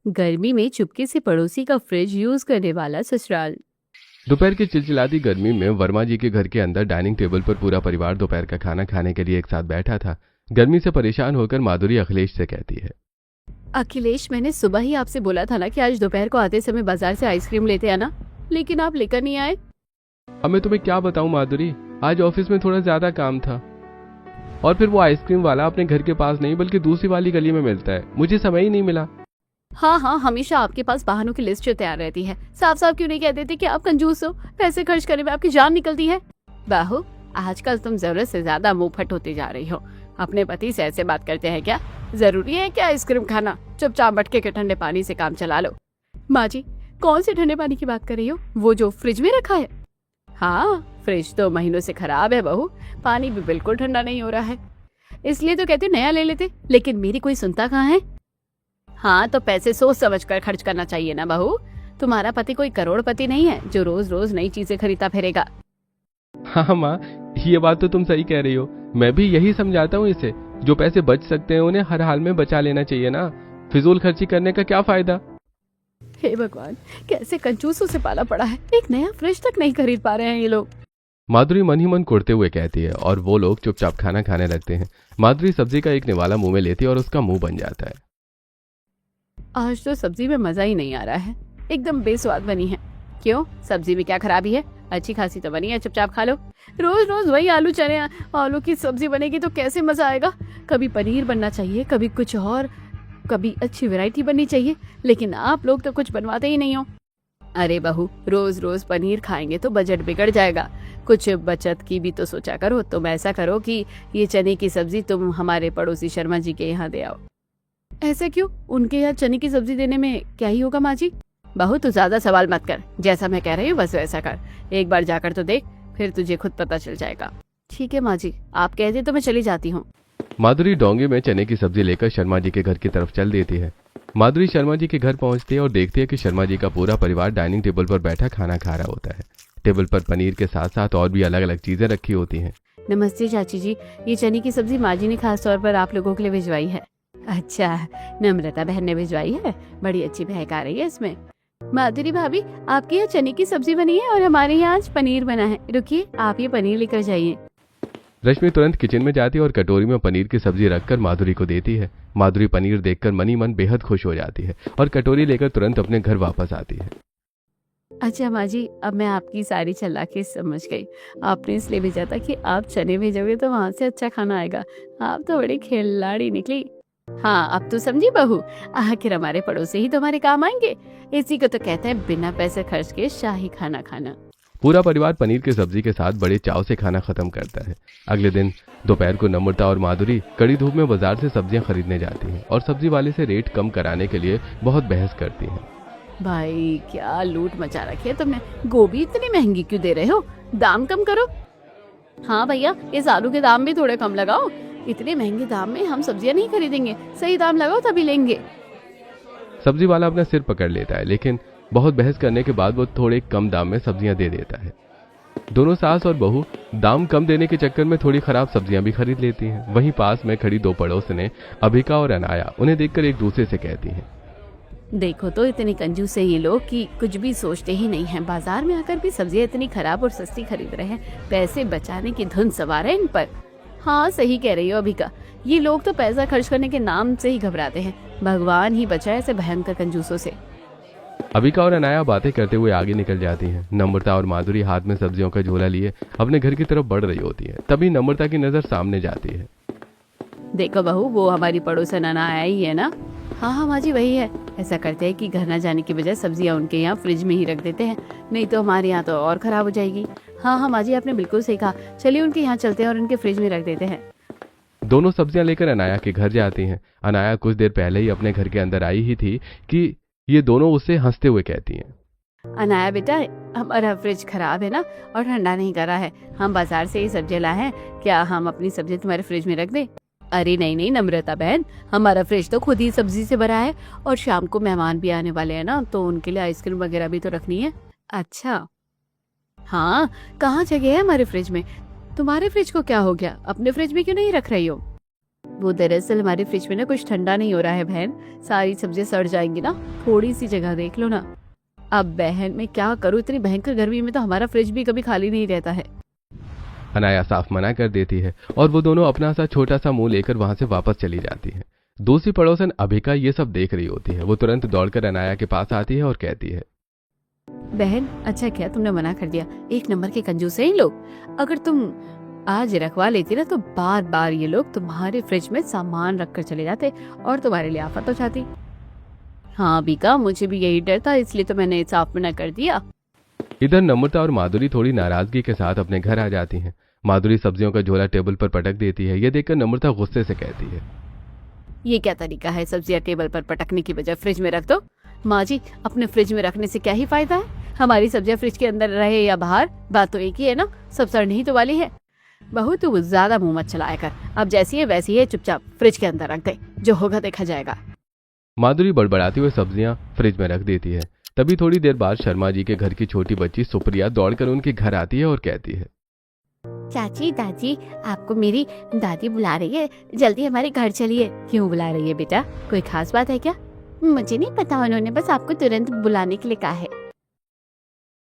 गर्मी में चुपके से पड़ोसी का फ्रिज यूज करने वाला ससुराल। दोपहर की चिलचिलाती गर्मी में वर्मा जी के घर के अंदर डाइनिंग टेबल पर पूरा परिवार दोपहर का खाना खाने के लिए एक साथ बैठा था। गर्मी से परेशान होकर माधुरी अखिलेश से कहती है। अखिलेश, मैंने सुबह ही आपसे बोला था ना कि आज दोपहर को आते समय बाजार से आइसक्रीम लेते आना, लेकिन आप लेकर नहीं आए। अब मैं तुम्हें क्या बताऊं माधुरी, आज ऑफिस में थोड़ा ज्यादा काम था और फिर वो आइसक्रीम वाला अपने घर के पास नहीं बल्कि दूसरी वाली गली में मिलता है, मुझे समय ही नहीं मिला। हाँ हाँ, हमेशा आपके पास बहानों की लिस्ट तैयार रहती है। साफ साफ क्यों नहीं कह देते कि आप कंजूस हो, पैसे खर्च करने में आपकी जान निकलती है। बाहू, आजकल तुम जरूरत से ज्यादा मुंहफट होती जा रही हो। अपने पति से ऐसे बात करते हैं क्या? जरूरी है क्या आइसक्रीम खाना? चुपचाप मटके के ठंडे पानी से काम चला लो। माँ जी, कौन से ठंडे पानी की बात कर रही हो? वो जो फ्रिज में रखा है? हाँ, फ्रिज तो महीनों से खराब है बहू, पानी भी बिल्कुल ठंडा नहीं हो रहा है। इसलिए तो कहते नया ले लेते, लेकिन मेरी कोई सुनता कहाँ है। हाँ, तो पैसे सोच समझ कर खर्च करना चाहिए ना बहू। तुम्हारा पति कोई करोड़पति नहीं है जो रोज रोज नई चीजें खरीदता फिरेगा। हाँ माँ, ये बात तो तुम सही कह रही हो। मैं भी यही समझाता हूँ इसे, जो पैसे बच सकते हैं उन्हें हर हाल में बचा लेना चाहिए ना। फिजूल खर्ची करने का क्या फायदा। हे भगवान, कैसे कंजूसों से पाला पड़ा है। एक नया फ्रिज तक नहीं खरीद पा रहे हैं ये लोग। माधुरी मन ही मन कुड़ते हुए कहती है और वो लोग चुपचाप खाना खाने लगते हैं। माधुरी सब्जी का एक निवाला मुंह में लेती है और उसका मुंह बन जाता है। आज तो सब्जी में मजा ही नहीं आ रहा है, एकदम बेस्वाद बनी है। क्यों, सब्जी में क्या खराबी है? अच्छी खासी तो बनी है, चुपचाप खा लो। रोज रोज वही आलू चने आलू की सब्जी बनेगी तो कैसे मजा आएगा? कभी पनीर बनना चाहिए, कभी कुछ और, कभी अच्छी वैरायटी बननी चाहिए, लेकिन आप लोग तो कुछ बनवाते ही नहीं हो। अरे बहू, रोज रोज पनीर खाएंगे तो बजट बिगड़ जाएगा। कुछ बचत की भी तो सोचा करो। तुम ऐसा करो कि ये चने की सब्जी तुम हमारे पड़ोसी शर्मा जी के यहाँ दे आओ। ऐसा क्यों? उनके यहाँ चने की सब्जी देने में क्या ही होगा माँ जी? बहू, तू ज्यादा सवाल मत कर, जैसा मैं कह रही हूँ बस वैसा कर। एक बार जाकर तो देख, फिर तुझे खुद पता चल जाएगा। ठीक है माँ जी, आप कहते तो मैं चली जाती हूँ। माधुरी डोंगे में चने की सब्जी लेकर शर्मा जी के घर की तरफ चल देती है। माधुरी शर्मा जी के घर पहुंचती है और देखती है कि शर्मा जी का पूरा परिवार डाइनिंग टेबल पर बैठा खाना खा रहा होता है। टेबल पर पनीर के साथ साथ और भी अलग अलग चीजें रखी होती हैं। नमस्ते चाची जी, ये चने की सब्जी माँ जी ने खास तौर पर आप लोगों के लिए भिजवाई है। अच्छा, नम्रता बहन ने भिजवाई है, बड़ी अच्छी महक आ रही है इसमें। माधुरी भाभी, आपके यहाँ चने की सब्जी बनी है और हमारे यहाँ आज पनीर बना है। रुकिए, आप ये पनीर लेकर जाइए। रश्मि तुरंत किचन में जाती है और कटोरी में पनीर की सब्जी रखकर माधुरी को देती है। माधुरी पनीर देखकर मनी मन बेहद खुश हो जाती है और कटोरी लेकर तुरंत अपने घर वापस आती है। अच्छा माँ जी, अब मैं आपकी सारी चालाकी समझ गई। आपने इसलिए भेजा था कि आप चने भेजोगे तो वहाँ से अच्छा खाना आएगा। आप तो बड़ी खिलाड़ी निकली। हाँ, अब तो समझी बहू, आखिर हमारे पड़ोसी ही तुम्हारे काम आएंगे। इसी को तो कहते हैं बिना पैसे खर्च के शाही खाना खाना। पूरा परिवार पनीर की सब्जी के साथ बड़े चाव से खाना खत्म करता है। अगले दिन दोपहर को नम्रता और माधुरी कड़ी धूप में बाजार से सब्जियां खरीदने जाती हैं और सब्जी वाले से रेट कम कराने के लिए बहुत बहस करती हैं। भाई, क्या लूट मचा रखी है तुमने। गोभी इतनी महंगी क्यों दे रहे हो? दाम कम करो। हाँ भैया, इस आलू के दाम भी थोड़े कम लगाओ। इतने महंगे दाम में हम सब्जियां नहीं खरीदेंगे, सही दाम लगाओ तभी लेंगे। सब्जी वाला अपना सिर पकड़ लेता है, लेकिन बहुत बहस करने के बाद वो थोड़े कम दाम में सब्जियां दे देता है। दोनों सास और बहू दाम कम देने के चक्कर में थोड़ी खराब सब्जियां भी खरीद लेती हैं। वहीं पास में खड़ी दो पड़ोसनें अभिका और अनाया उन्हें देखकर एक दूसरे से कहती हैं। देखो तो, इतने कंजूस है ये लोग कि कुछ भी सोचते ही नहीं है। बाजार में आकर भी सब्जियां इतनी खराब और सस्ती खरीद रहे हैं। पैसे बचाने की धुन सवार है इन पर। हाँ, सही कह रही हो अभिका, ये लोग तो पैसा खर्च करने के नाम से ही घबराते हैं। भगवान ही बचाए ऐसे भयंकर कंजूसों से। अभिका और अनाया बातें करते हुए आगे निकल जाती हैं। नम्रता और माधुरी हाथ में सब्जियों का झोला लिए अपने घर की तरफ बढ़ रही होती है। तभी नम्रता की नजर सामने जाती है। देखो बहू, वो हमारी पड़ोसन अनाया ही है ना? हाँ हाँ माँ जी, वही है। ऐसा करते हैं कि घर न जाने की बजाय सब्जियां उनके यहाँ फ्रिज में ही रख देते हैं, नहीं तो हमारे यहाँ तो और खराब हो जाएगी। हाँ हाँ माँ जी, आपने बिल्कुल सही कहा। चलिए उनके यहाँ चलते हैं और उनके फ्रिज में रख देते हैं। दोनों सब्जियां लेकर अनाया के घर जाती हैं। अनाया कुछ देर पहले ही अपने घर के अंदर आई ही थी कि ये दोनों उससे हंसते हुए कहती हैं। अनाया बेटा, हमारा फ्रिज खराब है ना और ठंडा नहीं करा है। हम बाजार से ही सब्जी लाए हैं, क्या हम अपनी सब्जी तुम्हारे फ्रिज में रख दें? अरे नहीं नहीं नम्रता बहन, हमारा फ्रिज तो खुद ही सब्जी से भरा है और शाम को मेहमान भी आने वाले हैं ना, तो उनके लिए आइसक्रीम वगैरह भी तो रखनी है। अच्छा हाँ, कहाँ जगह है हमारे फ्रिज में? तुम्हारे फ्रिज को क्या हो गया? अपने फ्रिज में क्यों नहीं रख रही हो? वो दरअसल हमारे फ्रिज में ना कुछ ठंडा नहीं हो रहा है बहन, सारी सब्जियां सड़ जाएंगी ना, थोड़ी सी जगह देख लो ना। अब बहन मैं क्या करूँ, इतनी भयंकर गर्मी में तो हमारा फ्रिज भी कभी खाली नहीं रहता है। अनाया साफ मना कर देती है और वो दोनों अपना सा छोटा सा मुंह लेकर वहां से वापस चली जाती है। दूसरी पड़ोसन अभिका ये सब देख रही होती है। वो तुरंत दौड़कर अनाया के पास आती है और कहती है, बहन अच्छा क्या तुमने मना कर दिया, एक नंबर के कंजूस है ये लोग। अगर तुम आज रखवा लेती ना तो बार बार ये लोग तुम्हारे फ्रिज में सामान रख कर चले जाते और तुम्हारे लिए आफत हो जाती। हाँ बीका, मुझे भी यही डर था, इसलिए तो मैंने साफ मना कर दिया। इधर नम्रता और माधुरी थोड़ी नाराजगी के साथ अपने घर आ जाती हैं। माधुरी सब्जियों का झोला टेबल पर पटक देती है। ये देखकर नम्रता गुस्से से कहती है, ये क्या तरीका है सब्जियां टेबल पर पटकने की बजाय फ्रिज में रख दो। माँ जी, अपने फ्रिज में रखने से क्या ही फायदा है, हमारी सब्जियां फ्रिज के अंदर रहे या बाहर, बात तो एक ही है ना, सब सड़ने ही तो वाली है। बहू तू ज्यादा मुंह मत चलाया कर, अब जैसी है वैसी है, चुपचाप फ्रिज के अंदर रख दे, जो होगा देखा जाएगा। माधुरी बड़बड़ाती हुए सब्जियां फ्रिज में रख देती है। तभी थोड़ी देर बाद शर्मा जी के घर की छोटी बच्ची सुप्रिया दौड़कर उनके घर आती है और कहती है, चाची दादी, आपको मेरी दादी बुला रही है, जल्दी हमारे घर चलिए। क्यों बुला रही है बेटा, कोई खास बात है क्या? मुझे नहीं पता, उन्होंने बस आपको तुरंत बुलाने के लिए कहा है।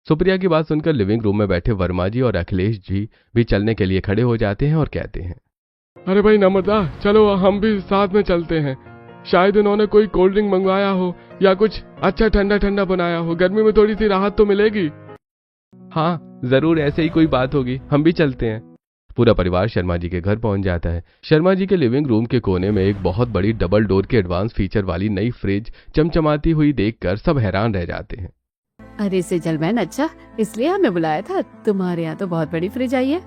सुप्रिया की बात सुनकर लिविंग रूम में बैठे वर्मा जी और अखिलेश जी भी चलने के लिए खड़े हो जाते हैं और कहते हैं, अरे भाई नम्रता, चलो हम भी साथ में चलते हैं। शायद उन्होंने कोई कोल्ड ड्रिंक मंगवाया हो या कुछ अच्छा ठंडा ठंडा बनाया हो, गर्मी में थोड़ी सी राहत तो मिलेगी। हाँ जरूर, ऐसे ही कोई बात होगी, हम भी चलते हैं। पूरा परिवार शर्मा जी के घर पहुंच जाता है। शर्मा जी के लिविंग रूम के कोने में एक बहुत बड़ी डबल डोर के एडवांस फीचर वाली नई फ्रिज चमचमाती हुई देखकर सब हैरान रह जाते हैं। अरे सेजलमैन, अच्छा इसलिए हमें बुलाया था, तुम्हारे यहाँ तो बहुत बड़ी फ्रिज आई है।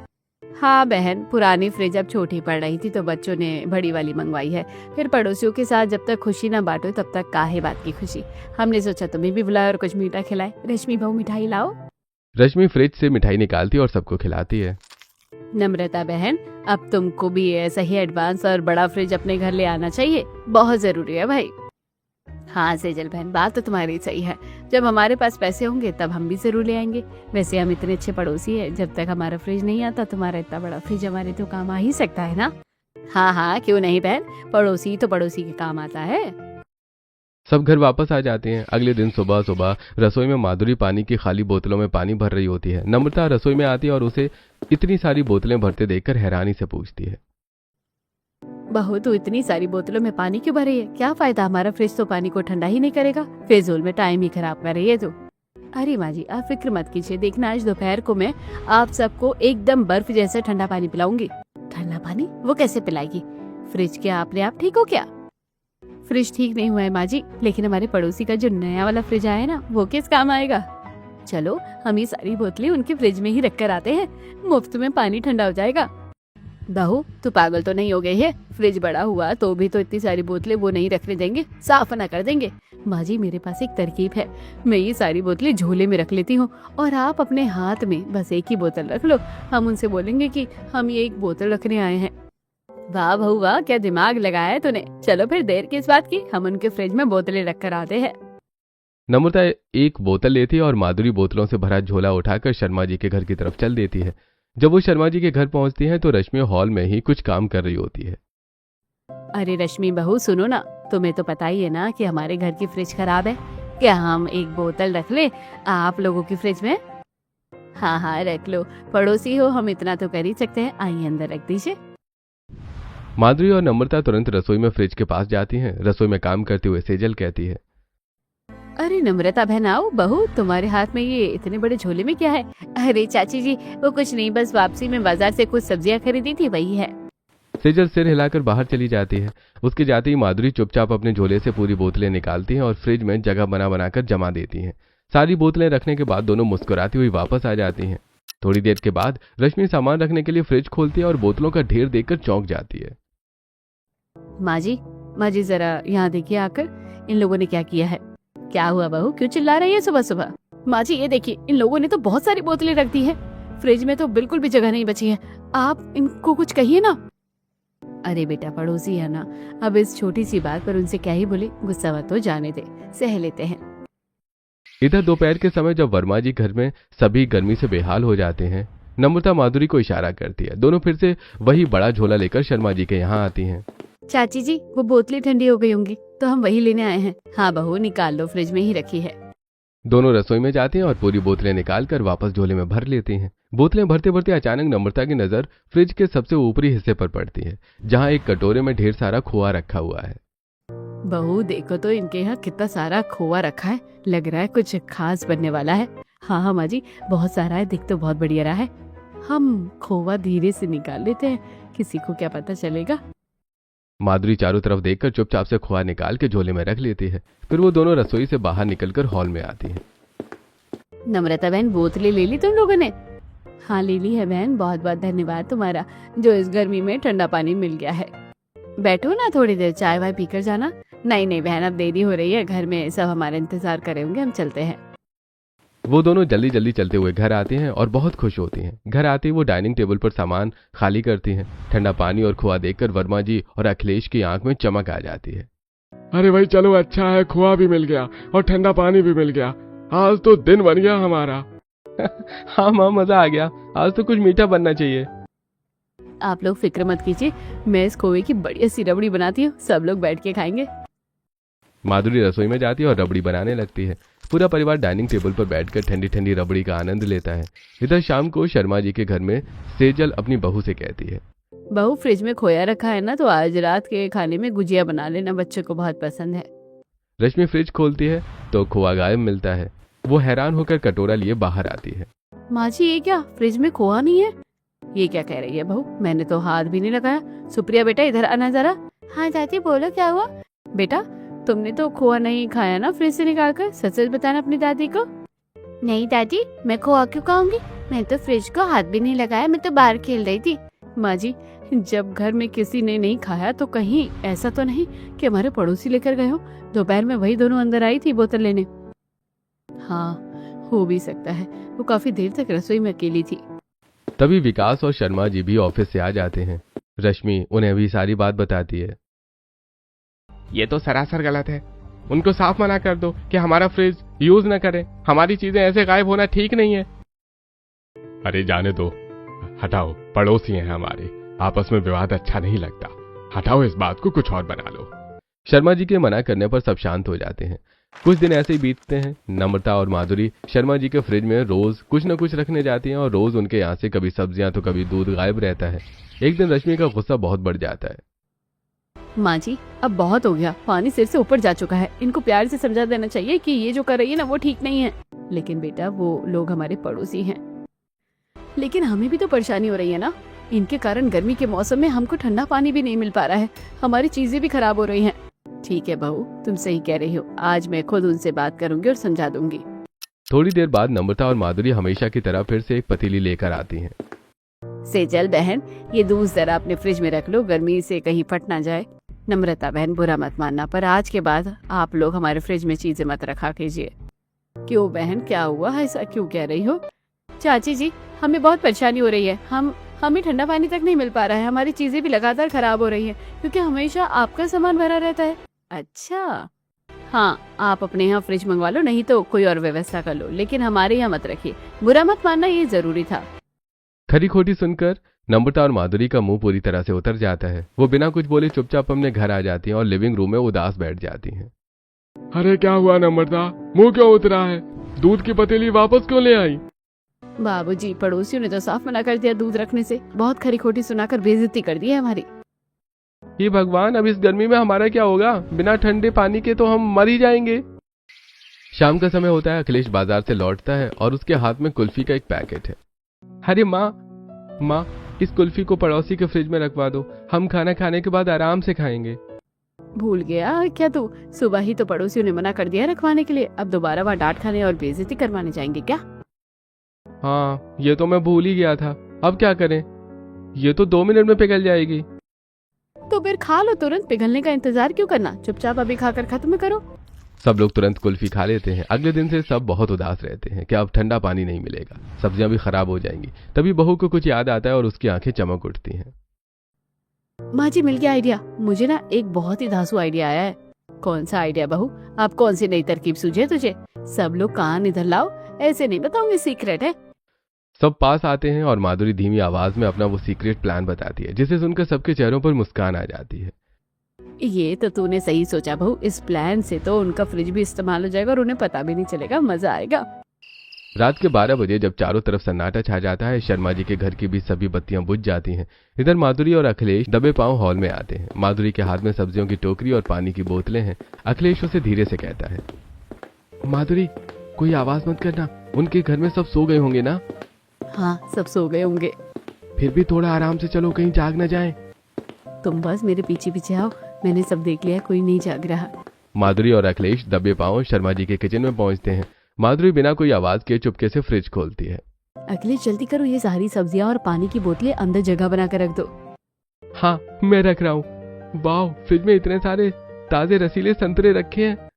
हाँ बहन, पुरानी फ्रिज अब छोटी पड़ रही थी तो बच्चों ने बड़ी वाली मंगवाई है। फिर पड़ोसियों के साथ जब तक खुशी ना बांटो तब तक काहे बात की खुशी। हमने सोचा तुम्हें भी बुलाए और कुछ मीठा खिलाए। रश्मि बहू मिठाई लाओ। रश्मि फ्रिज से मिठाई निकालती और सबको खिलाती है। नम्रता बहन, अब तुमको भी ऐसा ही एडवांस और बड़ा फ्रिज अपने घर ले आना चाहिए, बहुत जरूरी है भाई। हाँ सेजल बहन, बात तो तुम्हारी सही है, जब हमारे पास पैसे होंगे तब हम भी जरूर ले आएंगे। वैसे हम इतने अच्छे पड़ोसी हैं, जब तक हमारा फ्रिज नहीं आता तुम्हारा इतना बड़ा फ्रिज हमारे तो काम आ ही सकता है ना। हाँ हाँ क्यों नहीं बहन, पड़ोसी तो पड़ोसी के काम आता है। सब घर वापस आ जाते हैं। अगले दिन सुबह सुबह रसोई में माधुरी पानी की खाली बोतलों में पानी भर रही होती है। नम्रता रसोई में आती है और उसे इतनी सारी बोतलें भरते देखकर हैरानी से पूछती है, बहू तू इतनी सारी बोतलों में पानी क्यों भर रही है, क्या फायदा, हमारा फ्रिज तो पानी को ठंडा ही नहीं करेगा, फिजूल में टाइम ही खराब कर रही है तू। अरे माँ जी, आप फिक्र मत कीजिए, देखना आज दोपहर को मैं आप सबको एकदम बर्फ जैसा ठंडा पानी पिलाऊंगी। ठंडा पानी वो कैसे पिलाएगी, फ्रिज के आपने आप ठीक हो क्या? फ्रिज ठीक नहीं हुआ है माँ जी, लेकिन हमारे पड़ोसी का जो नया वाला फ्रिज आया है ना, वो किस काम आएगा। चलो हम ये सारी बोतलें उनके फ्रिज में ही रख कर आते हैं, मुफ्त में पानी ठंडा हो जाएगा। बहू तू पागल तो नहीं हो गई है, फ्रिज बड़ा हुआ तो भी तो इतनी सारी बोतलें वो नहीं रखने देंगे, साफ ना कर देंगे। माँ जी मेरे पास एक तरकीब है, मैं ये सारी बोतलें झोले में रख लेती हूँ और आप अपने हाथ में बस एक ही बोतल रख लो। हम उनसे बोलेंगे कि हम ये एक बोतल रखने आए हैं। वाह बहू वाह, क्या दिमाग लगाया है तूने। चलो फिर देर किस बात की, हम उनके फ्रिज में बोतलें रख कर आते हैं। नम्रता एक बोतल लेती है और माधुरी बोतलों से भरा झोला उठाकर शर्मा जी के घर की तरफ चल देती है। जब वो शर्मा जी के घर पहुंचती हैं तो रश्मि हॉल में ही कुछ काम कर रही होती है। अरे रश्मि बहू सुनो ना, तुम्हें तो पता ही है ना कि हमारे घर की फ्रिज खराब है, क्या हम एक बोतल रख ले आप लोगों की फ्रिज में? हाँ हाँ रख लो, पड़ोसी हो हम इतना तो कर ही सकते हैं, आइए अंदर रख दीजिए। माधुरी और नम्रता तुरंत रसोई में फ्रिज के पास जाती हैं। रसोई में काम करते हुए सेजल कहती है, अरे नम्रता बहन आओ, बहू तुम्हारे हाथ में ये इतने बड़े झोले में क्या है? अरे चाची जी वो कुछ नहीं, बस वापसी में बाजार से कुछ सब्जियां खरीदी थी वही है। सेजल सिर हिलाकर बाहर चली जाती है। उसके जाते ही माधुरी चुपचाप अपने झोले से पूरी बोतलें निकालती हैं और फ्रिज में जगह बना बनाकर जमा देती हैं। सारी बोतलें रखने के बाद दोनों मुस्कुराती हुई वापस आ जाती हैं। थोड़ी देर के बाद रश्मि सामान रखने के लिए फ्रिज खोलती है और बोतलों का ढेर देखकर चौंक जाती है। माँ जी जरा यहाँ देखिए आकर, इन लोगों ने क्या किया है। क्या हुआ बहू, क्यों चिल्ला रही है सुबह सुबह? माँ जी ये देखिए, इन लोगों ने तो बहुत सारी बोतलें रख दी है, फ्रिज में तो बिल्कुल भी जगह नहीं बची है, आप इनको कुछ कहिए ना। अरे बेटा पड़ोसी है ना, अब इस छोटी सी बात पर उनसे क्या ही बोले, गुस्सा मत तो जाने दे, सह लेते हैं। इधर दोपहर के समय जब वर्मा जी घर में सभी गर्मी से बेहाल हो जाते हैं, नम्रता माधुरी को इशारा करती है। दोनों फिर से वही बड़ा झोला लेकर शर्मा जी के यहाँ आती हैं। चाची जी वो बोतलें ठंडी हो गई होंगी तो हम वही लेने आए हैं। हाँ बहू निकाल लो, फ्रिज में ही रखी है। दोनों रसोई में जाते हैं और पूरी बोतलें निकाल कर वापस झोले में भर लेती हैं। बोतलें भरते भरते अचानक नम्रता की नजर फ्रिज के सबसे ऊपरी हिस्से पर पड़ती है, जहां एक कटोरे में ढेर सारा खोआ रखा हुआ है। बहू देखो तो इनके यहाँ कितना सारा खोआ रखा है, लग रहा है कुछ खास बनने वाला है। हाँ हाँ माँ जी, बहुत सारा है, दिख तो बहुत बढ़िया रहा है। हम खोआ धीरे से निकाल लेते हैं, किसी को क्या पता चलेगा। माधुरी चारों तरफ देखकर चुपचाप से खोआ निकाल के झोले में रख लेती है। फिर वो दोनों रसोई से बाहर निकलकर हॉल में आती हैं। नम्रता बहन बोतलें ले ली तुम लोगों ने? हाँ ले ली है बहन, बहुत बहुत धन्यवाद तुम्हारा, जो इस गर्मी में ठंडा पानी मिल गया है। बैठो ना थोड़ी देर, चाय वाय पीकर जाना। नहीं नहीं बहन, अब देरी हो रही है, घर में सब हमारा इंतजार करे होंगे, हम चलते हैं। वो दोनों जल्दी जल्दी चलते हुए घर आती हैं और बहुत खुश होती हैं। घर आते ही वो डाइनिंग टेबल पर सामान खाली करती हैं। ठंडा पानी और खोआ देखकर वर्मा जी और अखिलेश की आंख में चमक आ जाती है। अरे भाई चलो, अच्छा है, खोआ भी मिल गया और ठंडा पानी भी मिल गया। आज तो दिन बन गया हमारा। हाँ माँ, मजा आ गया, आज तो कुछ मीठा बनना चाहिए। आप लोग फिक्र मत कीजिए, मैं इस खोए की बढ़िया सी रबड़ी बनाती हूँ, सब लोग बैठ के खाएंगे। माधुरी रसोई में जाती है और रबड़ी बनाने लगती है। पूरा परिवार डाइनिंग टेबल पर बैठकर ठंडी ठंडी रबड़ी का आनंद लेता है। इधर शाम को शर्मा जी के घर में सेजल अपनी बहू से कहती है, बहू फ्रिज में खोया रखा है ना, तो आज रात के खाने में गुजिया बना लेना, बच्चों को बहुत पसंद है। रश्मि फ्रिज खोलती है तो खोआ गायब मिलता है। वो हैरान होकर कटोरा लिए बाहर आती है। माँ जी ये क्या, फ्रिज में खोआ नहीं है? ये क्या कह रही है बहू, मैंने तो हाथ भी नहीं लगाया। सुप्रिया बेटा इधर आना जरा। हाँ चाची बोलो क्या हुआ? बेटा तुमने तो खोआ नहीं खाया ना फ्रिज से निकाल कर, सच सच बताना अपनी दादी को। नहीं दादी, मैं खोआ क्यों खाऊंगी, मैं तो फ्रिज को हाथ भी नहीं लगाया, मैं तो बाहर खेल रही थी। माँ जी जब घर में किसी ने नहीं खाया तो कहीं ऐसा तो नहीं कि हमारे पड़ोसी लेकर गए हो? दोपहर में वही दोनों अंदर आई थी बोतल लेने। हाँ हो भी सकता है, वो काफी देर तक रसोई में अकेली थी। तभी विकास और शर्मा जी भी ऑफिस से आ जाते हैं। रश्मि उन्हें भी सारी बात बताती है। ये तो सरासर गलत है, उनको साफ मना कर दो कि हमारा फ्रिज यूज न करें, हमारी चीजें ऐसे गायब होना ठीक नहीं है। अरे जाने दो, हटाओ, पड़ोसी हैं हमारे, आपस में विवाद अच्छा नहीं लगता, हटाओ इस बात को, कुछ और बना लो। शर्मा जी के मना करने पर सब शांत हो जाते हैं। कुछ दिन ऐसे ही बीतते हैं। नम्रता और माधुरी शर्मा जी के फ्रिज में रोज कुछ न कुछ रखने जाती हैं और रोज उनके यहाँ से कभी सब्जियां तो कभी दूध गायब रहता है। एक दिन रश्मि का गुस्सा बहुत बढ़ जाता है। माँ जी अब बहुत हो गया, पानी सिर से ऊपर जा चुका है, इनको प्यार से समझा देना चाहिए कि ये जो कर रही है ना वो ठीक नहीं है। लेकिन बेटा वो लोग हमारे पड़ोसी हैं, लेकिन हमें भी तो परेशानी हो रही है ना, इनके कारण गर्मी के मौसम में हमको ठंडा पानी भी नहीं मिल पा रहा है, हमारी चीजें भी खराब हो रही हैं। ठीक है बहू तुम सही कह रही हो, आज मैं खुद उनसे बात करूंगी और समझा दूंगी। थोड़ी देर बाद नम्रता और माधुरी हमेशा की तरह फिर से एक पतीली लेकर आती हैं। सेजल बहन ये दूध जरा अपने फ्रिज में रख लो, गर्मी से कहीं फट ना जाए। नम्रता बहन बुरा मत मानना, पर आज के बाद आप लोग हमारे फ्रिज में चीजें मत रखा कीजिए। क्यों बहन क्या हुआ, ऐसा क्यों कह रही हो? चाची जी हमें बहुत परेशानी हो रही है, हमें ठंडा पानी तक नहीं मिल पा रहा है, हमारी चीजें भी लगातार खराब हो रही है क्योंकि हमेशा आपका सामान भरा रहता है। अच्छा हाँ, आप अपने यहाँ फ्रिज मंगवा लो, नहीं तो कोई और व्यवस्था कर लो, लेकिन हमारे यहाँ मत रखिए, बुरा मत मानना, ये जरूरी था। खरी खोटी सुनकर नम्रता और माधुरी का मुंह पूरी तरह से उतर जाता है। वो बिना कुछ बोले चुपचाप अपने घर आ जाती हैं और लिविंग रूम में उदास बैठ जाती हैं। अरे क्या हुआ नम्रता, मुंह क्यों उतरा है, दूध की पतीली वापस क्यों ले आई? बाबूजी पड़ोसियों ने तो साफ मना कर दिया दूध रखने से, बहुत खरी खोटी सुनाकर बेइज्जती कर दी है हमारी। ये भगवान, अब इस गर्मी में हमारा क्या होगा, बिना ठंडे पानी के तो हम मर ही जाएंगे। शाम का समय होता है। अखिलेश बाजार से लौटता है और उसके हाथ में कुल्फी का एक पैकेट है। अरे माँ इस कुल्फी को पड़ोसी के फ्रिज में रखवा दो, हम खाना खाने के बाद आराम से खाएंगे। भूल गया क्या तू, सुबह ही तो पड़ोसियों ने मना कर दिया रखवाने के लिए, अब दोबारा वहाँ डांट खाने और बेइज्जती करवाने जाएंगे क्या? हाँ ये तो मैं भूल ही गया था, अब क्या करें, ये तो 2 मिनट में पिघल जाएगी। तो फिर खा लो, तुरंत पिघलने का इंतजार क्यों करना, चुपचाप अभी खाकर खत्म करो। सब लोग तुरंत कुल्फी खा लेते हैं। अगले दिन से सब बहुत उदास रहते हैं कि अब ठंडा पानी नहीं मिलेगा, सब्जियां भी खराब हो जाएंगी। तभी बहू को कुछ याद आता है और उसकी आंखें चमक उठती हैं। माँ जी मिल गया आइडिया, मुझे ना एक बहुत ही धांसू आइडिया आया है। कौन सा आइडिया बहू, आप कौन सी नई तरकीब सूझे तुझे? सब लोग कान इधर लाओ, ऐसे नहीं बताऊंगी, सीक्रेट है। सब पास आते हैं और माधुरी धीमी आवाज में अपना वो सीक्रेट प्लान बताती है, जिसे सुनकर सबके चेहरों पर मुस्कान आ जाती है। ये तो तूने सही सोचा बहू, इस प्लान से तो उनका फ्रिज भी इस्तेमाल हो जाएगा और उन्हें पता भी नहीं चलेगा, मजा आएगा। रात के 12 बजे जब चारों तरफ सन्नाटा छा जाता है, शर्मा जी के घर की भी सभी बत्तियां बुझ जाती हैं। इधर माधुरी और अखिलेश दबे पांव हॉल में आते हैं। माधुरी के हाथ में सब्जियों की टोकरी और पानी की बोतलें हैं। अखिलेश उसे धीरे से कहता है, माधुरी कोई आवाज मत करना, उनके घर में सब सो गए होंगे ना। हाँ, सब सो गए होंगे। फिर भी थोड़ा आराम से चलो, कहीं जाग न जाए। तुम बस मेरे पीछे पीछे आओ, मैंने सब देख लिया, कोई नहीं जाग रहा। माधुरी और अखिलेश दबे पांव शर्मा जी के किचन में पहुंचते हैं। माधुरी बिना कोई आवाज के चुपके से फ्रिज खोलती है। अखिलेश जल्दी करो, ये सारी सब्जियां और पानी की बोतलें अंदर जगह बना कर रख दो। हाँ मैं रख रहा हूँ। वाह, फ्रिज में इतने सारे ताजे रसीले संतरे रखे हैं।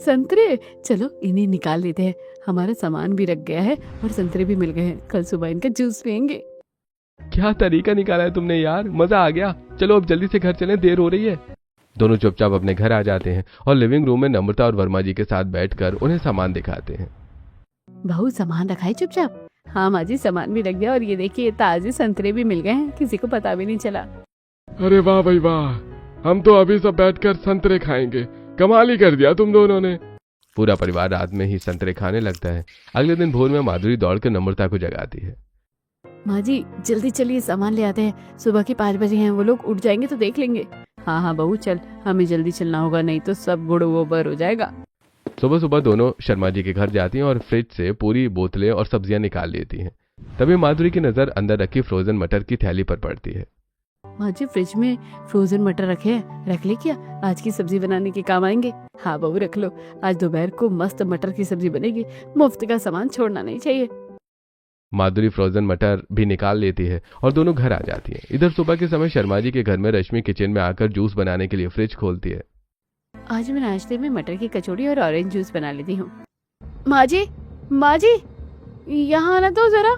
संतरे, चलो इन्हें निकाल लेते हैं, हमारा सामान भी रख गया है और संतरे भी मिल गए हैं, कल सुबह इनका जूस पियेंगे। क्या तरीका निकाला है तुमने यार, मजा आ गया। चलो अब जल्दी से घर चलें, देर हो रही है। दोनों चुपचाप अपने घर आ जाते हैं और लिविंग रूम में नम्रता और वर्मा जी के साथ बैठकर उन्हें सामान दिखाते हैं। बहू सामान रखा है चुपचाप। हाँ माँ जी, सामान भी रख गया और ये देखिए ताजे संतरे भी मिल गए हैं, किसी को पता भी नहीं चला। अरे वाह भाई वाह, हम तो अभी सब बैठकर संतरे खाएंगे। कमाल ही कर दिया तुम दोनों ने। पूरा परिवार रात में ही संतरे खाने लगता है। अगले दिन भोर में माधुरी दौड़कर नम्रता को जगाती है। माँ जी जल्दी चलिए, सामान ले आते हैं, सुबह के 5 बजे हैं, वो लोग उठ जाएंगे तो देख लेंगे। हाँ हाँ बहू चल, हमें जल्दी चलना होगा, नहीं तो सब गुड़ गोबर हो जाएगा। सुबह सुबह दोनों शर्मा जी के घर जाती हैं और फ्रिज से पूरी बोतलें और सब्जियां निकाल लेती हैं। तभी माधुरी की नजर अंदर रखी फ्रोजन मटर की थैली पर पड़ती है। माँ जी फ्रिज में फ्रोजन मटर रखे हैं, रख ले क्या, आज की सब्जी बनाने के काम आएंगे। हाँ बहू रख लो, आज दोपहर को मस्त मटर की सब्जी बनेगी, मुफ्त का सामान छोड़ना नहीं चाहिए। माधुरी फ्रोजन मटर भी निकाल लेती है और दोनों घर आ जाती हैं। इधर सुबह के समय शर्मा जी के घर में रश्मि किचन में आकर जूस बनाने के लिए फ्रिज खोलती है। आज मैं नाश्ते में मटर की कचौड़ी और ऑरेंज जूस बना लेती हूँ। माँ जी यहाँ आना तो जरा।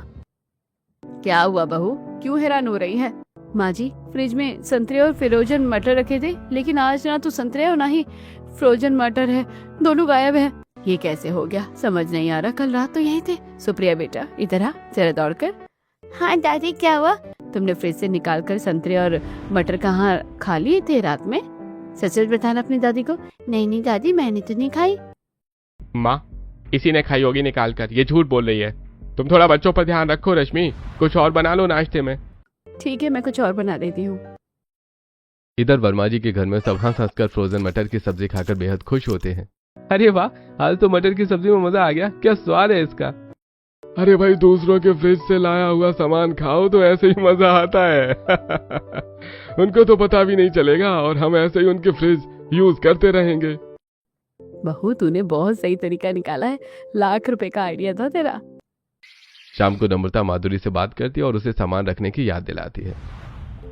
क्या हुआ बहू, क्यों हैरान हो रही है? माँ जी फ्रिज में संतरे और फ्रोजन मटर रखे थे, लेकिन आज ना तो संतरे और ना ही फ्रोजन मटर है, दोनों गायब है। ये कैसे हो गया, समझ नहीं आ रहा, कल रात तो यही थे। सुप्रिया बेटा इधर आ जरा दौड़कर। हाँ दादी क्या हुआ? तुमने फ्रिज से निकाल कर संतरे और मटर कहाँ खा लिए थे रात में? सच सच बताना अपनी दादी को। नहीं दादी, मैंने तो नहीं खाई। माँ इसी ने खाई होगी निकाल कर, ये झूठ बोल रही है। तुम थोड़ा बच्चों पर ध्यान रखो रश्मि, कुछ और बना लो नाश्ते में। ठीक है, मैं कुछ और बना देती हूँ। इधर वर्मा जी के घर में सब हंस हंसकर फ्रोजन मटर की सब्जी खाकर बेहद खुश होते हैं। अरे वाह, आज तो मटर की सब्जी में मजा आ गया, क्या स्वाद है इसका। अरे भाई, दूसरों के फ्रिज से लाया हुआ सामान खाओ तो ऐसे ही मजा आता है। उनको तो पता भी नहीं चलेगा और हम ऐसे ही उनके फ्रिज यूज करते रहेंगे। बहू तूने बहुत सही तरीका निकाला है, लाख रुपए का आइडिया था तेरा। शाम को नम्रता माधुरी से बात करती है और उसे सामान रखने की याद दिलाती है।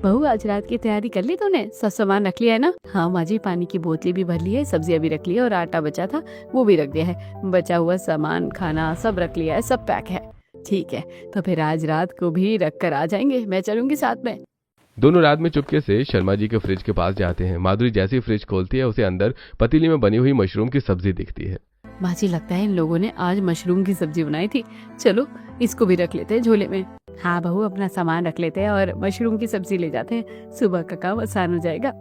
बहू आज रात की तैयारी कर ली तूने, सब सामान रख लिया है ना? हाँ माँ जी, पानी की बोतलें भी भर ली है, सब्जियां भी रख ली है और आटा बचा था वो भी रख दिया है, बचा हुआ सामान खाना सब रख लिया है, सब पैक है। ठीक है, तो फिर आज रात को भी रख कर आ जाएंगे, मैं चलूंगी साथ में। दोनों रात में चुपके से शर्मा जी के फ्रिज के पास जाते हैं। माधुरी जैसे ही फ्रिज खोलती है उसे अंदर पतीली में बनी हुई मशरूम की सब्जी दिखती है। माँ जी लगता है इन लोगों ने आज मशरूम की सब्जी बनाई थी, चलो इसको भी रख लेते हैं झोले में। हाँ बहू, अपना सामान रख लेते हैं और मशरूम की सब्जी ले जाते हैं, सुबह का काम आसान हो जाएगा।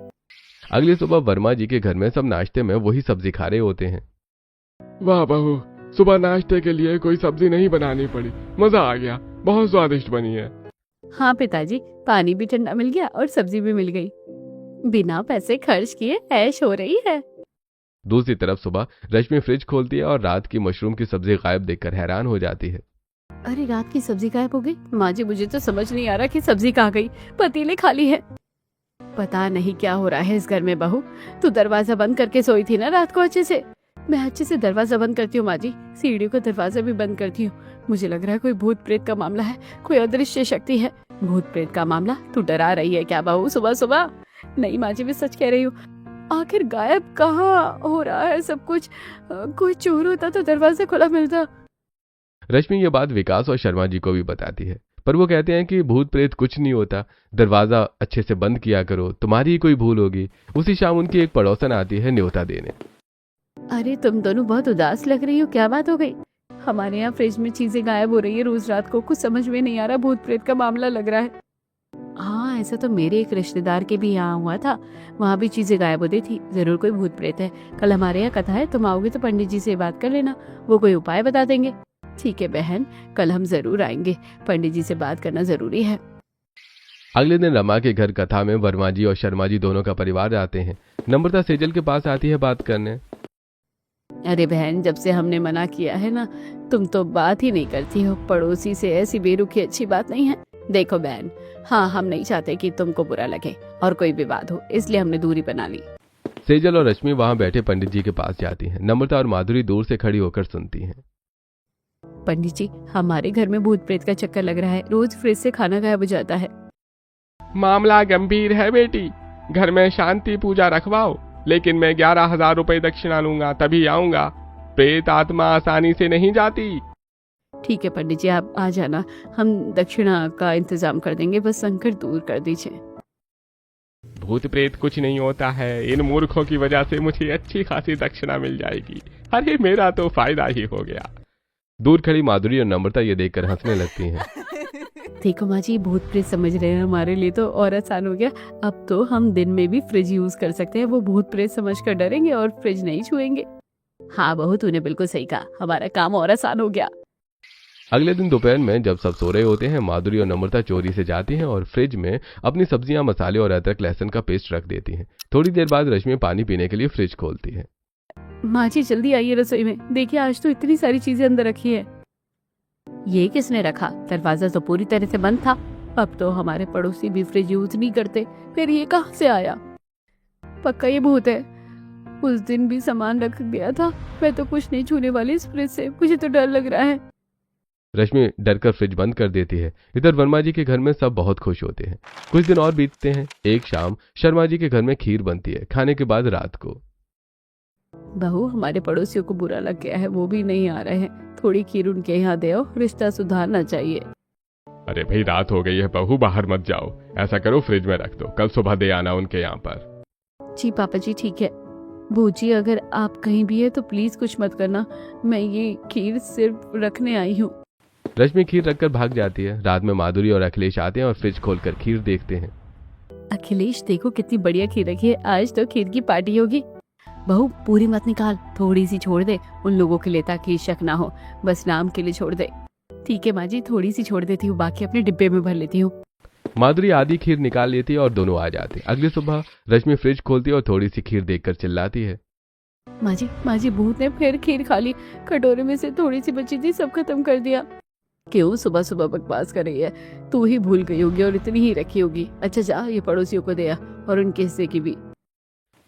अगली सुबह वर्मा जी के घर में सब नाश्ते में वही सब्जी खा रहे होते हैं। वाह बहू, सुबह नाश्ते के लिए कोई सब्जी नहीं बनानी पड़ी, मजा आ गया, बहुत स्वादिष्ट बनी है। हाँ पिताजी, पानी भी ठंडा मिल गया और सब्जी भी मिल गई, बिना पैसे खर्च किए ऐश हो रही है। दूसरी तरफ सुबह रश्मि फ्रिज खोलती है और रात की मशरूम की सब्जी गायब देखकर हैरान हो जाती है। अरे रात की सब्जी गायब हो गई? माँ जी मुझे तो समझ नहीं आ रहा कि सब्जी कहाँ गई, पतीले खाली है। पता नहीं क्या हो रहा है इस घर में। बहू तू दरवाजा बंद करके सोई थी ना रात को अच्छे से? मैं अच्छे से दरवाजा बंद करती हूँ माँ जी, सीढ़ियों का दरवाजा भी बंद करती हूँ। मुझे लग रहा है कोई भूत प्रेत का मामला है, कोई अदृश्य शक्ति है। भूत प्रेत का मामला? तू डरा रही है क्या बहू सुबह सुबह? नहीं माँ जी, मैं सच कह रही हूँ। आखिर गायब कहाँ हो रहा है सब कुछ? कोई चोर होता तो दरवाजा खुला मिलता। रश्मि ये बात विकास और शर्मा जी को भी बताती है, पर वो कहते हैं कि भूत प्रेत कुछ नहीं होता, दरवाजा अच्छे से बंद किया करो, तुम्हारी ही कोई भूल होगी। उसी शाम उनकी एक पड़ोसन आती है न्योता देने। अरे तुम दोनों बहुत उदास लग रही हो, क्या बात हो गई? हमारे यहाँ फ्रिज में चीजें गायब हो रही है रोज रात को, कुछ समझ में नहीं आ रहा, भूत प्रेत का मामला लग रहा है। हाँ हाँ, ऐसा तो मेरे एक रिश्तेदार के भी यहाँ हुआ था, वहाँ भी चीजें गायब होती थी। जरूर कोई भूत प्रेत है। कल हमारे यहाँ कथा है, तुम आओगे तो पंडित जी से बात कर लेना, वो कोई उपाय बता देंगे। ठीक है बहन, कल हम जरूर आएंगे, पंडित जी से बात करना जरूरी है। अगले दिन रमा के घर कथा में वर्मा जी और शर्मा जी दोनों का परिवार आते हैं। नम्रता सेजल के पास आती है बात करने। अरे बहन, जब से हमने मना किया है ना, तुम तो बात ही नहीं करती हो। पड़ोसी से ऐसी बेरुखी अच्छी बात नहीं है। देखो बहन, हाँ, हम नहीं चाहते कि तुमको बुरा लगे और कोई विवाद हो, इसलिए हमने दूरी बना ली। सेजल और रश्मि वहां बैठे पंडित जी के पास जाती हैं। नम्रता और माधुरी दूर से खड़ी होकर सुनती हैं। पंडित जी, हमारे घर में भूत प्रेत का चक्कर लग रहा है, रोज फ्रिज से खाना गायब हो जाता है। मामला गंभीर है बेटी, घर में शांति पूजा रखवाओ, लेकिन मैं 11,000 रुपए दक्षिणा लूंगा, तभी आऊंगा। प्रेत आत्मा आसानी से नहीं जाती। ठीक है पंडित जी, आप आ जाना, हम दक्षिणा का इंतजाम कर देंगे, बस संकट दूर कर दीजिए। भूत प्रेत कुछ नहीं होता है, इन मूर्खों की वजह से मुझे अच्छी खासी दक्षिणा मिल जाएगी। अरे मेरा तो फायदा ही हो गया। दूर खड़ी माधुरी और नम्रता ये देखकर हंसने लगती हैं। देखो माँ जी, भूत प्रेत समझ रहे हैं, हमारे लिए तो और आसान हो गया। अब तो हम दिन में भी फ्रिज यूज कर सकते हैं, वो भूत प्रेत समझ कर डरेंगे और फ्रिज नहीं छुएंगे। हाँ बहू, तूने बिल्कुल सही कहा, हमारा काम और आसान हो गया। अगले दिन दोपहर में जब सब सो रहे होते हैं, माधुरी और नम्रता चोरी से जाती हैं और फ्रिज में अपनी सब्जियां, मसाले और अदरक लहसुन का पेस्ट रख देती हैं। थोड़ी देर बाद रश्मि पानी पीने के लिए फ्रिज खोलती है। माँ जी जल्दी आइए रसोई में, देखिए आज तो इतनी सारी चीजें अंदर रखी है। ये किसने रखा? दरवाजा तो पूरी तरह से बंद था। अब तो हमारे पड़ोसी भी फ्रिज यूज नहीं करते, फिर ये कहाँ से आया? पक्का ये भूत है। उस दिन भी सामान रख दिया था, मैं तो कुछ नहीं छूने वाली इस फ्रिज से, मुझे तो डर लग रहा है। रश्मि डरकर फ्रिज बंद कर देती है। इधर वर्मा जी के घर में सब बहुत खुश होते हैं। कुछ दिन और बीतते हैं। एक शाम शर्मा जी के घर में खीर बनती है। खाने के बाद रात को बहू, हमारे पड़ोसियों को बुरा लग गया है, वो भी नहीं आ रहे हैं, थोड़ी खीर उनके यहाँ दे आओ, रिश्ता सुधारना चाहिए। अरे भाई, रात हो गई है बहू, बाहर मत जाओ। ऐसा करो, फ्रिज में रख दो, कल सुबह दे आना उनके यहाँ पर। जी पापा जी, ठीक है। भूजी, अगर आप कहीं भी है तो प्लीज कुछ मत करना, मैं ये खीर सिर्फ रखने आई हूँ। रश्मि खीर रखकर भाग जाती है। रात में माधुरी और अखिलेश आते हैं और फ्रिज खोलकर खीर देखते हैं। अखिलेश, देखो कितनी बढ़िया खीर रखी है, आज तो खीर की पार्टी होगी। बहू, पूरी मत निकाल, थोड़ी सी छोड़ दे उन लोगों के लिए, ताकि शक ना हो, बस नाम के लिए छोड़ दे। ठीक है माँ जी, थोड़ी सी छोड़ देती हूँ, बाकी अपने डिब्बे में भर लेती हूँ। माधुरी आधी खीर निकाल लेती है और दोनों आ जाते। अगली सुबह रश्मि फ्रिज खोलती है और थोड़ी सी खीर देखकर चिल्लाती है। माँ जी, भूत ने फिर खीर खा ली, कटोरे में से थोड़ी सी बची थी, सब खत्म कर दिया। क्यों सुबह सुबह बकवास कर रही है? तू ही भूल गई होगी और इतनी ही रखी होगी। अच्छा जा, ये पड़ोसियों को दे आ, और उनके हिस्से की भी।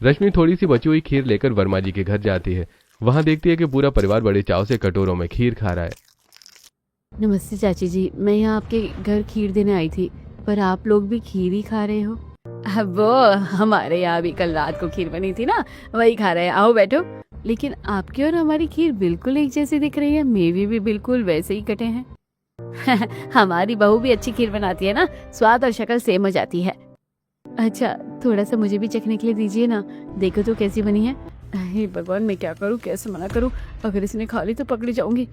रश्मि थोड़ी सी बची हुई खीर लेकर वर्मा जी के घर जाती है। वहां देखती है कि पूरा परिवार बड़े चाव से कटोरों में खीर खा रहा है। नमस्ते चाची जी, मैं यहाँ आपके घर खीर देने आई थी, पर आप लोग भी खीर ही खा रहे हो? वो हमारे यहाँ भी कल रात को खीर बनी थी ना, वही खा रहे हैं। आओ बैठो। लेकिन आपकी और हमारी खीर बिल्कुल एक जैसी दिख रही है, मेवे भी बिल्कुल वैसे ही कटे हैं। हमारी बहू भी अच्छी खीर बनाती है ना, स्वाद और शक्ल सेम हो जाती है। अच्छा, थोड़ा सा मुझे भी चखने के लिए दीजिए ना, देखो तो कैसी बनी है। हे भगवान, मैं क्या करूँ, कैसे मना करूँ? अगर इसने खा ली तो पकड़ी जाऊंगी।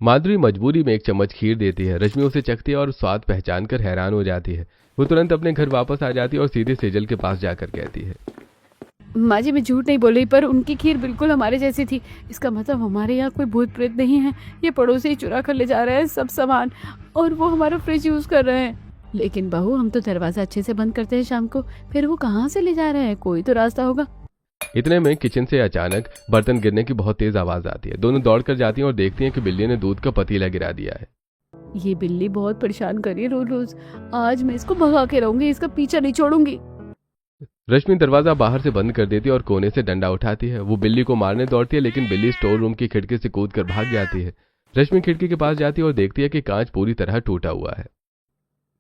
माधुरी मजबूरी में एक चम्मच खीर देती है। रश्मि उसे चखती है और स्वाद पहचान कर हैरान हो जाती है। वो तुरंत अपने घर वापस आ जाती है और सीधे सेजल के पास जाकर कहती है, माँ जी मैं झूठ नहीं बोल रही, पर उनकी खीर बिल्कुल हमारे जैसी थी। इसका मतलब हमारे यहाँ कोई भूत प्रेत नहीं है। ये पड़ोसी चुरा कर ले जा रहे हैं सब सामान, और वो हमारा फ्रिज यूज कर रहे हैं। लेकिन बहू, हम तो दरवाजा अच्छे से बंद करते हैं शाम को, फिर वो कहाँ से ले जा रहे हैं? कोई तो रास्ता होगा। इतने में किचन से अचानक बर्तन गिरने की बहुत तेज आवाज आती है। दोनों दौड़कर जाती हैं और देखती हैं कि बिल्ली ने दूध का पतीला गिरा दिया है। ये बिल्ली बहुत परेशान कर रही है रोज रोज, आज मैं इसको भगा के रहूंगी, इसका पीछा नहीं छोड़ूंगी। रश्मि दरवाजा बाहर से बंद कर देती है और कोने से डंडा उठाती है। वो बिल्ली को मारने दौड़ती है, लेकिन बिल्ली स्टोर रूम की खिड़की से कूदकर भाग जाती है। रश्मि खिड़की के पास जाती है और देखती है कि कांच पूरी तरह टूटा हुआ है।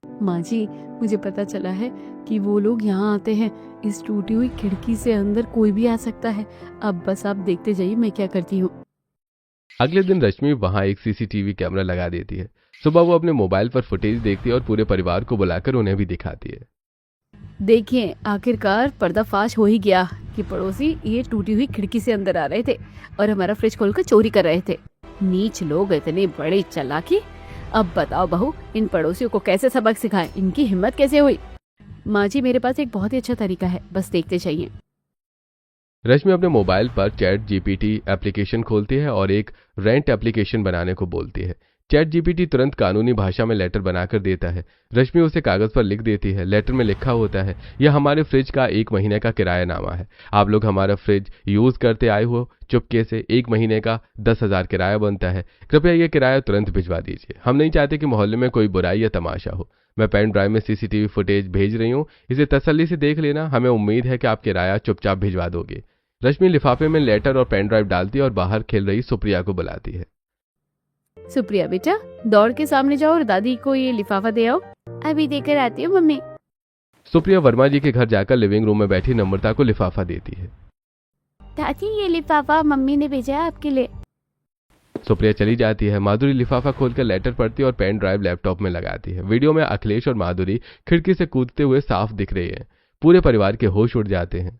माँ जी, मुझे पता चला है कि वो लोग यहाँ आते हैं। इस टूटी हुई खिड़की से अंदर कोई भी आ सकता है। अब बस आप देखते जाइए मैं क्या करती हूँ। अगले दिन रश्मि वहां एक सीसीटीवी कैमरा लगा देती है। सुबह वो अपने मोबाइल पर फुटेज देखती है और पूरे परिवार को बुलाकर उन्हें भी दिखाती है। देखिए, आखिरकार पर्दाफाश हो ही गया कि पड़ोसी ये टूटी हुई खिड़की से अंदर आ रहे थे और हमारा फ्रिज खोलकर चोरी कर रहे थे। नीच लोग, इतने बड़े चालाकी। अब बताओ बहू, इन पड़ोसियों को कैसे सबक सिखाएं, इनकी हिम्मत कैसे हुई। माँ जी मेरे पास एक बहुत ही अच्छा तरीका है, बस देखते चाहिए। रश्मि अपने मोबाइल पर चैट जीपीटी एप्लीकेशन खोलती है और एक रेंट एप्लीकेशन बनाने को बोलती है। चैट जीपीटी तुरंत कानूनी भाषा में लेटर बनाकर देता है। रश्मि उसे कागज पर लिख देती है। लेटर में लिखा होता है, यह हमारे फ्रिज का 1 महीने का किरायानामा है। आप लोग हमारा फ्रिज यूज करते आए हो, चुपके से 1 महीने का 10,000 किराया बनता है। कृपया यह किराया तुरंत भिजवा दीजिए। हम नहीं चाहते कि मोहल्ले में कोई बुराई या तमाशा हो। मैं पेन ड्राइव में सीसीटीवी फुटेज भेज रही हूँ, इसे तसल्ली से देख लेना। हमें उम्मीद है कि आप किराया चुपचाप भिजवा दोगे। रश्मि लिफाफे में लेटर और पेन ड्राइव डालती है और बाहर खेल रही सुप्रिया को बुलाती है। सुप्रिया बेटा, दौड़ के सामने जाओ और दादी को ये लिफाफा दे आओ। अभी देकर आती हूँ मम्मी। सुप्रिया वर्मा जी के घर जाकर लिविंग रूम में बैठी नम्रता को लिफाफा देती है। दादी ये लिफाफा मम्मी ने भेजा है आपके लिए। सुप्रिया चली जाती है। माधुरी लिफाफा खोलकर लेटर पढ़ती है और पेन ड्राइव लैपटॉप में लगाती है। वीडियो में अखिलेश और माधुरी खिड़की से कूदते हुए साफ दिख रहे हैं। पूरे परिवार के होश उड़ जाते हैं।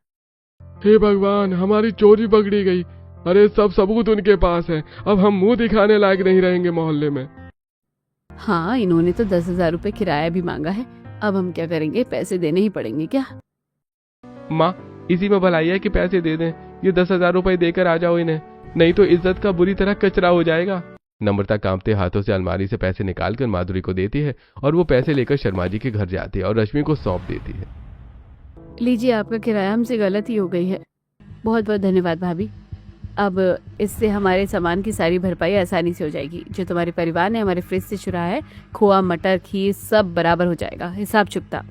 हे भगवान, हमारी चोरी पकड़ी गई। अरे सब सबूत उनके पास है, अब हम मुंह दिखाने लायक नहीं रहेंगे मोहल्ले में। हाँ, इन्होंने तो 10,000 रुपए किराया भी मांगा है। अब हम क्या करेंगे, पैसे देने ही पड़ेंगे क्या। माँ, इसी में भलाई है कि पैसे दे दें। ये 10,000 रुपए देकर आ जाओ इन्हें, नहीं तो इज्जत का बुरी तरह कचरा हो जाएगा। नम्रता कांपते हाथों से अलमारी से पैसे निकालकर माधुरी को देती है और वो पैसे लेकर शर्मा जी के घर जाती है और रश्मि को सौंप देती है। लीजिए, आपका किराया, हमसे गलती हो गई है। बहुत बहुत धन्यवाद भाभी। अब इससे हमारे सामान की सारी भरपाई आसानी से हो जाएगी। जो तुम्हारे परिवार ने हमारे फ्रिज से चुराया है, खोआ, मटर, खीर सब बराबर हो जाएगा, हिसाब चुकता।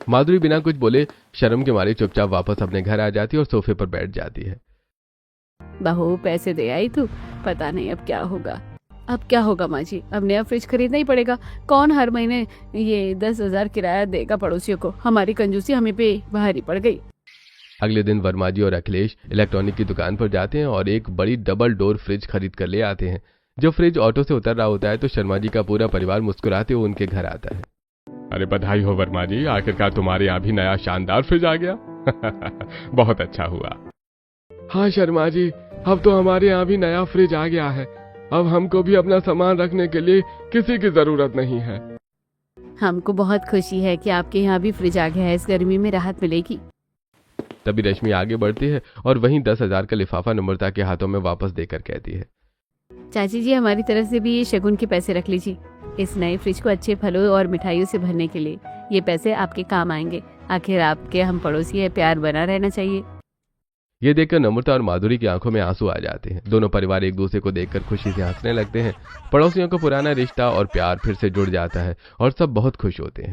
माधुरी बिना कुछ बोले शर्म के मारे चुपचाप वापस अपने घर आ जाती है और सोफे पर बैठ जाती है। बहू, पैसे दे आई तू, पता नहीं अब क्या होगा। अब क्या होगा माँ जी, अब नया फ्रिज खरीदना ही पड़ेगा। कौन हर महीने ये 10,000 किराया देगा पड़ोसियों को। हमारी कंजूसी हमें पे भारी पड़ गई। अगले दिन वर्मा जी और अखिलेश इलेक्ट्रॉनिक की दुकान पर जाते हैं और एक बड़ी डबल डोर फ्रिज खरीद कर ले आते हैं। जब फ्रिज ऑटो से उतर रहा होता है तो शर्मा जी का पूरा परिवार मुस्कुराते हुए उनके घर आता है। अरे बधाई हो वर्मा जी, आखिरकार तुम्हारे यहाँ भी नया शानदार फ्रिज आ गया। बहुत अच्छा हुआ। हाँ शर्मा जी, अब तो हमारे यहाँ भी नया फ्रिज आ गया है। अब हमको भी अपना सामान रखने के लिए किसी की जरूरत नहीं है। हमको बहुत खुशी है कि आपके यहाँ भी फ्रिज आ गया है, इस गर्मी में राहत मिलेगी। तभी रश्मि आगे बढ़ती है और वहीं 10,000 का लिफाफा नम्रता के हाथों में वापस देकर कहती है, चाची जी, हमारी तरफ से भी ये शगुन के पैसे रख लीजिए, इस नए फ्रिज को अच्छे फलों और मिठाइयों से भरने के लिए। ये पैसे आपके काम आएंगे। आखिर आपके हम पड़ोसी है, प्यार बना रहना चाहिए। ये देखकर नम्रता और माधुरी की आंखों में आंसू आ जाते हैं। दोनों परिवार एक दूसरे को देखकर खुशी से हंसने लगते हैं। पड़ोसियों का पुराना रिश्ता और प्यार फिर से जुड़ जाता है और सब बहुत खुश होते हैं।